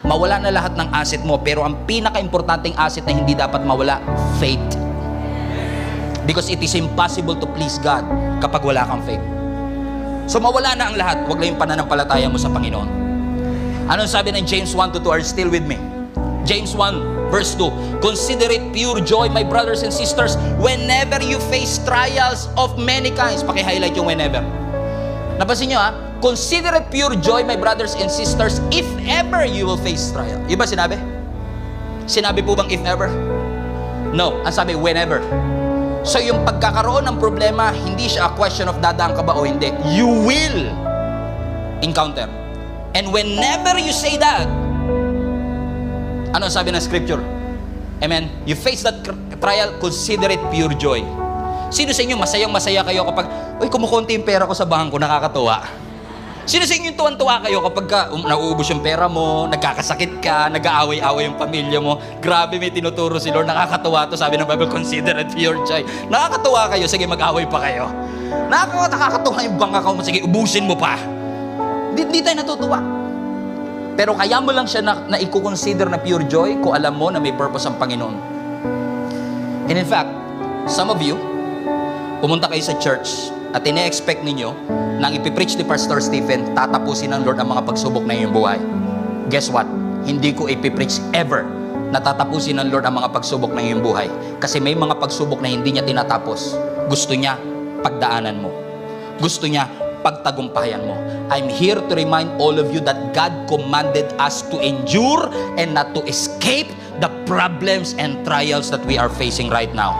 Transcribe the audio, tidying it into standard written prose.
Mawala na lahat ng asset mo, pero ang pinaka-importanting asset na hindi dapat mawala, faith. Because it is impossible to please God kapag wala kang faith. So mawala na ang lahat, wag lang yung pananampalataya mo sa Panginoon. Anong sabi ng James 1:2? Are still with me? James 1 verse 2, consider it pure joy, my brothers and sisters, whenever you face trials of many kinds. Paki-highlight yung whenever. Napansin nyo ha? Consider it pure joy, my brothers and sisters, if ever you will face trial. Iba sinabi? Sinabi po bang if ever? No. Ang sabi, whenever. So yung pagkakaroon ng problema, hindi siya a question of dadaan ka ba o hindi. You will encounter. And whenever you say that, ano sabi ng scripture? Amen? You face that trial, consider it pure joy. Sino sa inyo masayang-masaya kayo kapag, uy, kumukunti yung pera ko sa bangko, nakakatuwa? Sino sa inyo tuwan-tuwa kayo kapag nauubos yung pera mo, nagkakasakit ka, nag-aaway-aaway yung pamilya mo, grabe may tinuturo si Lord, nakakatuwa to, sabi ng Bible, consider it pure joy. Nakakatuwa kayo, sige mag-aaway pa kayo. Nakakatuwa yung bank account mo, sige ubusin mo pa. Hindi tayo natutuwa. Pero kaya mo lang siya na i-consider na pure joy kung alam mo na may purpose ang Panginoon. And in fact, some of you, pumunta kayo sa church at ine-expect ninyo na ang ipipreach ni Pastor Stephen, tatapusin ng Lord ang mga pagsubok na iyong buhay. Guess what? Hindi ko ipipreach ever na tatapusin ng Lord ang mga pagsubok na iyong buhay. Kasi may mga pagsubok na hindi niya tinatapos. Gusto niya pagdaanan mo. Gusto niya pagtagumpayan mo. I'm here to remind all of you that God commanded us to endure and not to escape the problems and trials that we are facing right now.